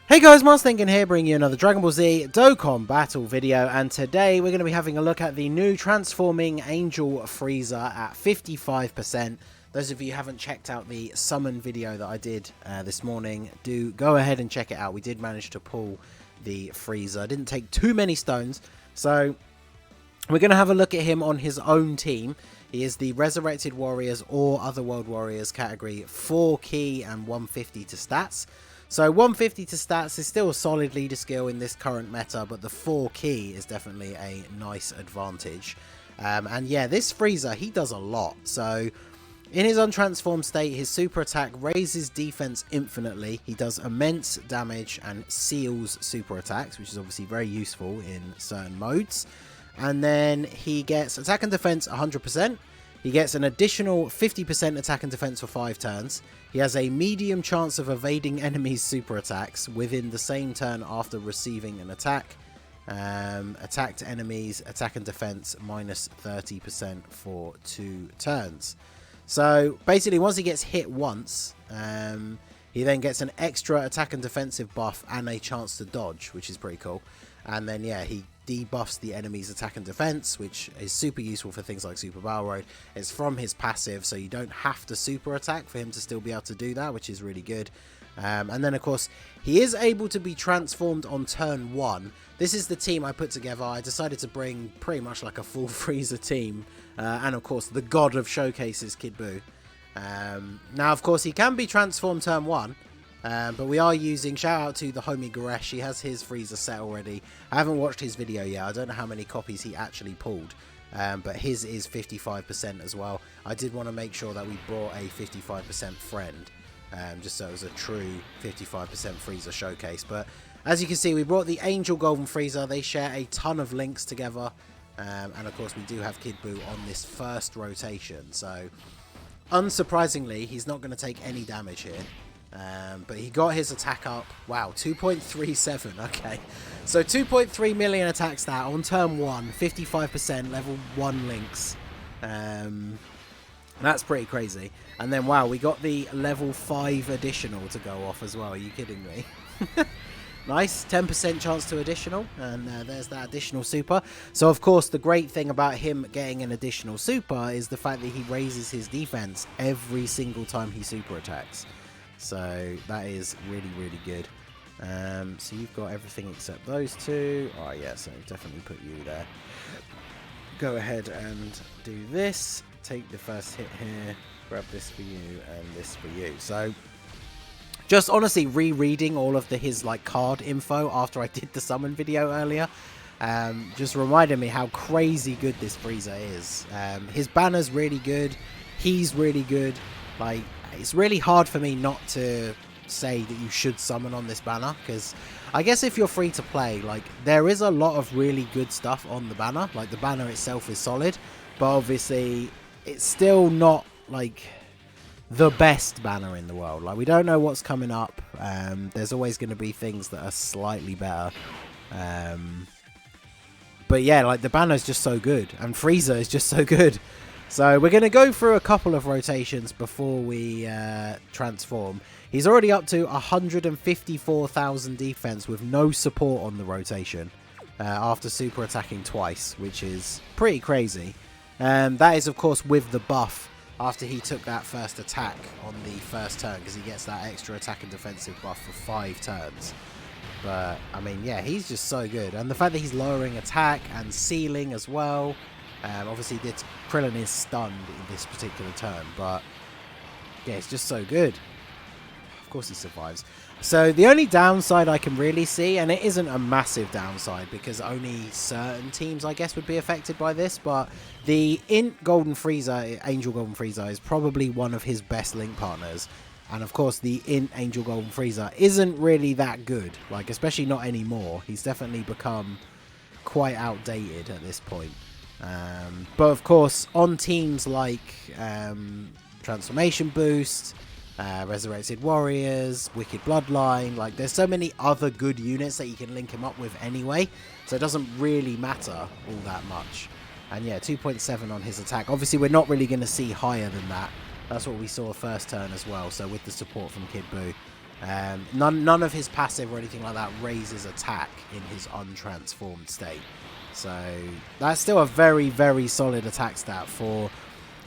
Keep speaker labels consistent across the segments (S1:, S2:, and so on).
S1: Hey guys, Mars Thinking here, bringing you another Dragon Ball Z Dokkan battle video, and today we're going to be having a look at the new transforming Angel Frieza at 55%. Those of you who haven't checked out the summon video that I did this morning, do go ahead and check it out. We did manage to pull the Frieza. Didn't take too many stones, so we're going to have a look at him on his own team. He is the Resurrected Warriors or Other World Warriors category, 4 key and 150 to stats. So 150 to stats is still a solid leader skill in this current meta, but the 4 key is definitely a nice advantage. And yeah, this Frieza, he does a lot. So in his untransformed state, his super attack raises defense infinitely. He does immense damage and seals super attacks, which is obviously very useful in certain modes. And then he gets attack and defense 100%. He gets an additional 50% attack and defense for 5 turns. He has a medium chance of evading enemies' super attacks within the same turn after receiving an attack. Attacked enemies, attack and defense minus 30% for 2 turns. So basically once he gets hit once, he then gets an extra attack and defensive buff and a chance to dodge, which is pretty cool. And then yeah, he debuffs the enemy's attack and defense, which is super useful for things like Super Battle Road. It's from his passive, so you don't have to super attack for him to still be able to do that, which is really good. And then of course he is able to be transformed on turn 1. This is the team I put together. I decided to bring pretty much like a full Frieza team, and of course the god of showcases, Kid Buu. Now of course he can be transformed turn 1. But we are using, shout out to the homie Goresh, he has his Frieza set already. I haven't watched his video yet, I don't know how many copies he actually pulled, but his is 55% as well. I did want to make sure that we brought a 55% friend, just so it was a true 55% Frieza showcase. But as you can see, we brought the Angel Golden Frieza. They share a ton of links together, and of course we do have Kid Buu on this first rotation, so unsurprisingly he's not going to take any damage here. But he got his attack up. Wow, 2.37. Okay, so 2.3 million attack stat on turn 1, 55% level 1 links. That's pretty crazy. And then wow, we got the level 5 additional to go off as well. Are you kidding me? Nice, 10% chance to additional, and there's that additional super. So of course the great thing about him getting an additional super is the fact that he raises his defense every single time he super attacks. So that is really, really good. So you've got everything except those two. Oh yeah, so definitely put you there. Go ahead and do this. Take the first hit here. Grab this for you and this for you. So just honestly rereading all of his like card info after I did the summon video earlier, just reminded me how crazy good this Frieza is. His banner's really good. He's really good. Like, it's really hard for me not to say that you should summon on this banner, because I guess if you're free to play, like, there is a lot of really good stuff on the banner. Like, the banner itself is solid, but obviously it's still not like the best banner in the world. Like, we don't know what's coming up. There's always going to be things that are slightly better. But yeah, like, the banner is just so good, and Frieza is just so good. So we're going to go through a couple of rotations before we transform. He's already up to 154,000 defense with no support on the rotation after super attacking twice, which is pretty crazy. That is of course with the buff after he took that first attack on the first turn, because he gets that extra attack and defensive buff for 5 turns. But I mean, yeah, he's just so good. And the fact that he's lowering attack and sealing as well. Obviously, Krillin is stunned in this particular turn, but yeah, it's just so good. Of course he survives. So the only downside I can really see, and it isn't a massive downside because only certain teams, I guess, would be affected by this, but the Int Golden Frieza, Angel Golden Frieza, is probably one of his best link partners. And of course, the Int Angel Golden Frieza isn't really that good, like, especially not anymore. He's definitely become quite outdated at this point. But of course, on teams like Transformation Boost, Resurrected Warriors, Wicked Bloodline, like, there's so many other good units that you can link him up with anyway, so it doesn't really matter all that much. And yeah, 2.7 on his attack. Obviously, we're not really going to see higher than that. That's what we saw first turn as well, so with the support from Kid Buu. None of his passive or anything like that raises attack in his untransformed state. So that's still a very, very solid attack stat for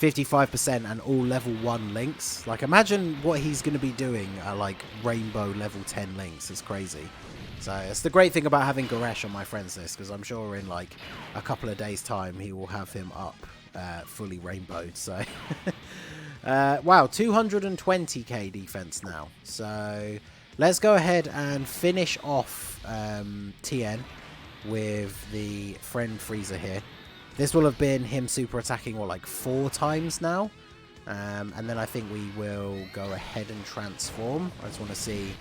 S1: 55% and all level 1 links. Like, imagine what he's going to be doing at like rainbow level 10 links. It's crazy. So it's the great thing about having Goresh on my friends list, because I'm sure in like a couple of days time he will have him up fully rainbowed. So wow, 220k defense now. So let's go ahead and finish off TN with the friend FRIEZA here. This will have been him super attacking, what, like 4 times now? And then I think we will go ahead and transform. I just want to see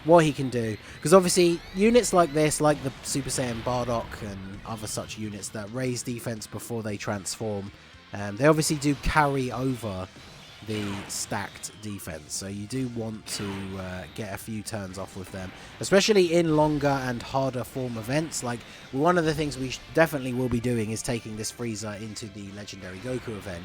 S1: what he can do. Because obviously, units like this, like the Super Saiyan Bardock and other such units that raise defense before they transform, they obviously do carry over the stacked defense, so you do want to get a few turns off with them, especially in longer and harder form events. Like, one of the things we definitely will be doing is taking this FRIEZA into the Legendary Goku event,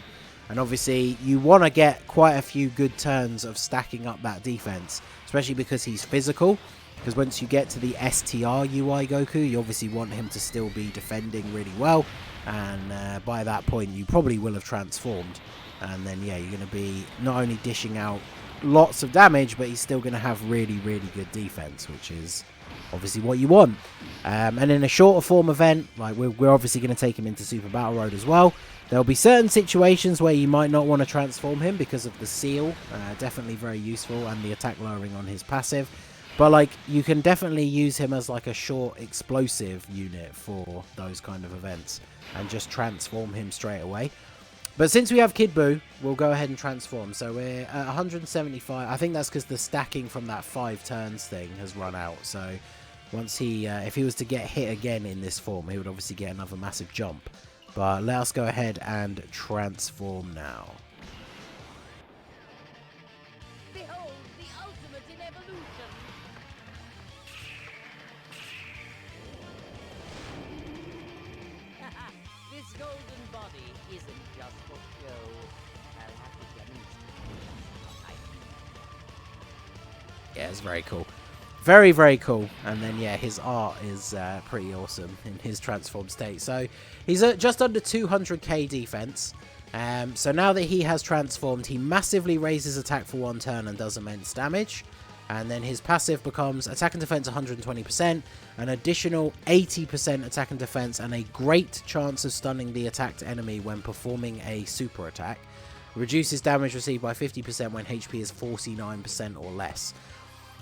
S1: and obviously you want to get quite a few good turns of stacking up that defense, especially because he's physical. Because once you get to the STR UI Goku, you obviously want him to still be defending really well, and by that point you probably will have transformed. And then, yeah, you're going to be not only dishing out lots of damage, but he's still going to have really, really good defense, which is obviously what you want. And in a shorter form event, like we're obviously going to take him into Super Battle Road as well. There'll be certain situations where you might not want to transform him because of the seal. Definitely very useful, and the attack lowering on his passive. But, like, you can definitely use him as, like, a short explosive unit for those kind of events and just transform him straight away. But since we have Kid Buu, we'll go ahead and transform. So we're at 175. I think that's because the stacking from that 5 turns thing has run out. So once he, if he was to get hit again in this form, he would obviously get another massive jump. But let us go ahead and transform now.
S2: Behold the ultimate in evolution. This golden body isn't just for show. I'll have to demonstrate what I mean.
S1: Yeah, it's very cool. Very, very cool. And then, yeah, his art is pretty awesome in his transformed state. So he's at just under 200k defense. So now that he has transformed, he massively raises attack for 1 turn and does immense damage. And then his passive becomes attack and defense 120%, an additional 80% attack and defense, and a great chance of stunning the attacked enemy when performing a super attack. Reduces damage received by 50% when HP is 49% or less.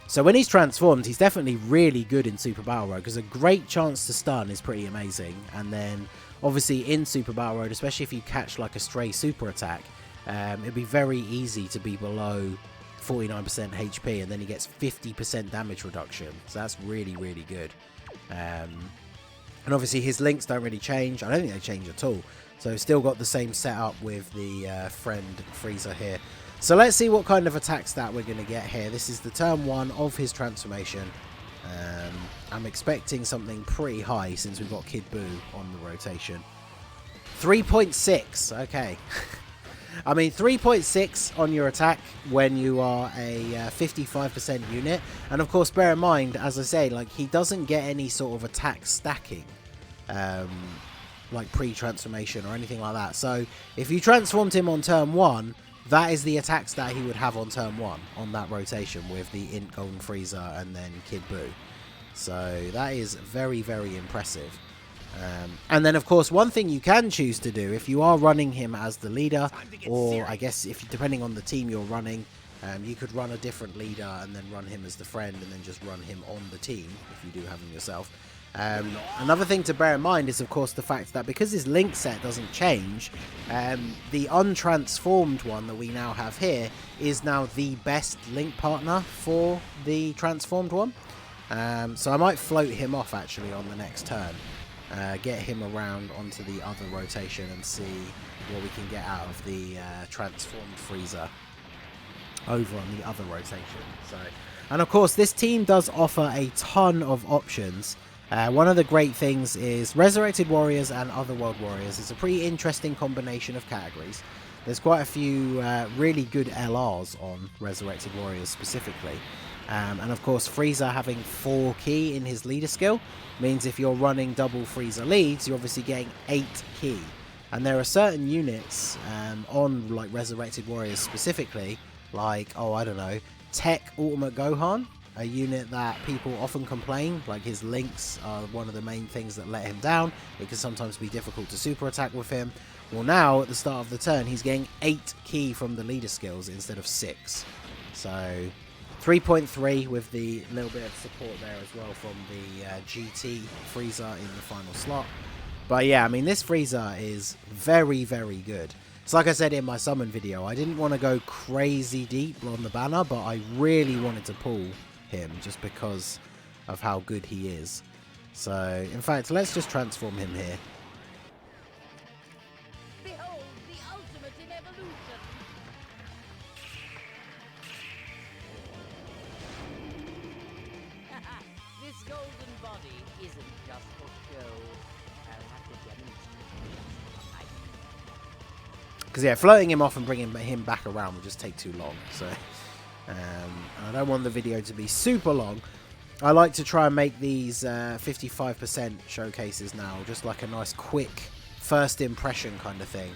S1: So when he's transformed, he's definitely really good in Super Battle Road, because a great chance to stun is pretty amazing. And then obviously in Super Battle Road, especially if you catch like a stray super attack, it'd be very easy to be below 49% HP, and then he gets 50% damage reduction. So that's really, really good. And obviously his links don't really change. I don't think they change at all. So still got the same setup with the friend FRIEZA here. So let's see what kind of attack stat we're going to get here. This is the turn 1 of his transformation. I'm expecting something pretty high since we've got Kid Buu on the rotation. 3.6. Okay. I mean, 3.6 on your attack when you are a 55% unit. And of course, bear in mind, as I say, like, he doesn't get any sort of attack stacking, like pre-transformation or anything like that. So if you transformed him on turn 1, that is the attack stat he would have on turn 1 on that rotation with the Int Golden FRIEZA and then Kid Buu. So that is very, very impressive. And then, of course, one thing you can choose to do if you are running him as the leader, or I guess if depending on the team you're running, you could run a different leader and then run him as the friend and then just run him on the team if you do have him yourself. Another thing to bear in mind is, of course, the fact that because his link set doesn't change, the untransformed one that we now have here is now the best link partner for the transformed one. So I might float him off actually on the next turn. Get him around onto the other rotation and see what we can get out of the transformed FRIEZA over on the other rotation. So, and of course, this team does offer a ton of options. One of the great things is Resurrected Warriors and Otherworld Warriors. It's a pretty interesting combination of categories. There's quite a few really good LRs on Resurrected Warriors specifically. And of course, FRIEZA having 4 key in his leader skill means if you're running double FRIEZA leads, you're obviously getting 8 key. And there are certain units on like Resurrected Warriors specifically, like, oh, I don't know, Tech Ultimate Gohan, a unit that people often complain, like his links are one of the main things that let him down. It can sometimes be difficult to super attack with him. Well, now at the start of the turn, he's getting 8 key from the leader skills instead of 6. So 3.3 with the little bit of support there as well from the GT FRIEZA in the final slot. But yeah, I mean, this FRIEZA is very, very good. So like I said in my summon video, I didn't want to go crazy deep on the banner, but I really wanted to pull him just because of how good he is. So, in fact, let's just transform him here.
S2: Behold the ultimate in evolution. This golden body isn't just for show. I'll have to demonstrate.
S1: Because yeah, floating him off and bringing him back around will just take too long. So I don't want the video to be super long. I like to try and make these 55% showcases now just like a nice quick first impression kind of thing.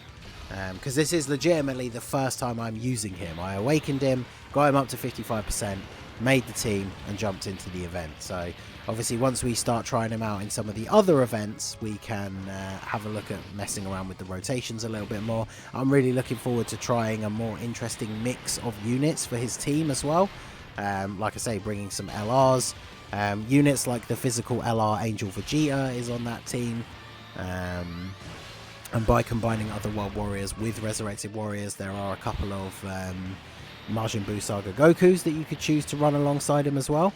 S1: Because this is legitimately the first time I'm using him. I awakened him, got him up to 55%, made the team and jumped into the event. So obviously once we start trying him out in some of the other events, we can have a look at messing around with the rotations a little bit more. I'm really looking forward to trying a more interesting mix of units for his team as well. Like I say, bringing some LRs. Units like the physical LR Angel Vegeta is on that team. And by combining other World Warriors with Resurrected Warriors, there are a couple of Majin Buu Saga Gokus that you could choose to run alongside him as well.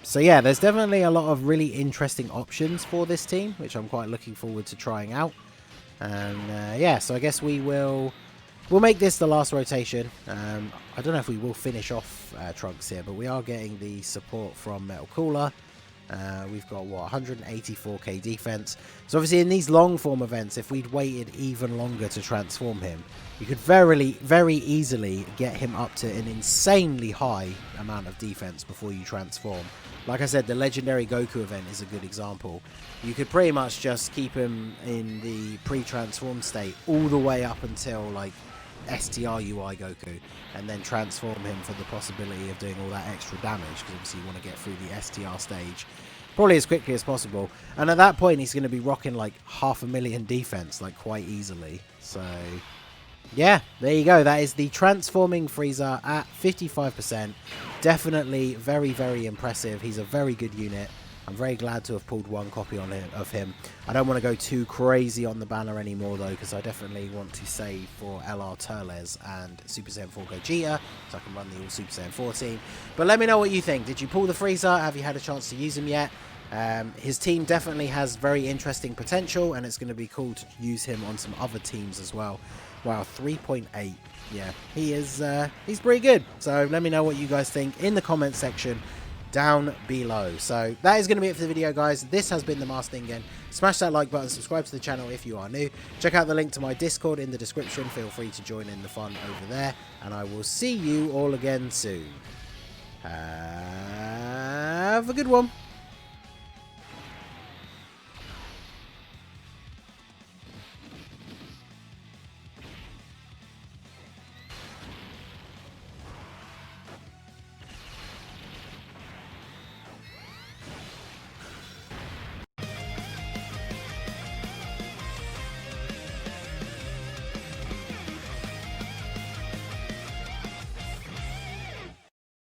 S1: So yeah, there's definitely a lot of really interesting options for this team, which I'm quite looking forward to trying out. And yeah, so I guess we'll make this the last rotation. I don't know if we will finish off Trunks here, but we are getting the support from Metal Cooler. We've got, what, 184k defense. So obviously in these long form events, if we'd waited even longer to transform him, you could very easily get him up to an insanely high amount of defense before you transform. Like I said, the Legendary Goku event is a good example. You could pretty much just keep him in the pre-transform state all the way up until like STR UI Goku, and then transform him for the possibility of doing all that extra damage, because obviously you want to get through the STR stage probably as quickly as possible, and at that point he's going to be rocking like 500,000 defense like quite easily. So yeah, there you go. That is the transforming FRIEZA at 55%. Definitely very impressive. He's a very good unit. I'm very glad to have pulled one copy of him. I don't want to go too crazy on the banner anymore though, because I definitely want to save for LR Turles and Super Saiyan 4 Gogeta, so I can run the all Super Saiyan 4 team. But let me know what you think. Did you pull the FRIEZA? Have you had a chance to use him yet? His team definitely has very interesting potential, and it's going to be cool to use him on some other teams as well. Wow, 3.8. Yeah, he's pretty good. So let me know what you guys think in the comment section down below. So that is going to be it for the video, guys. This has been the Master Ingen. Smash that like button, subscribe to the channel if you are new. Check out the link to my Discord in the description. Feel free to join in the fun over there, and I will see you all again soon. Have a good one.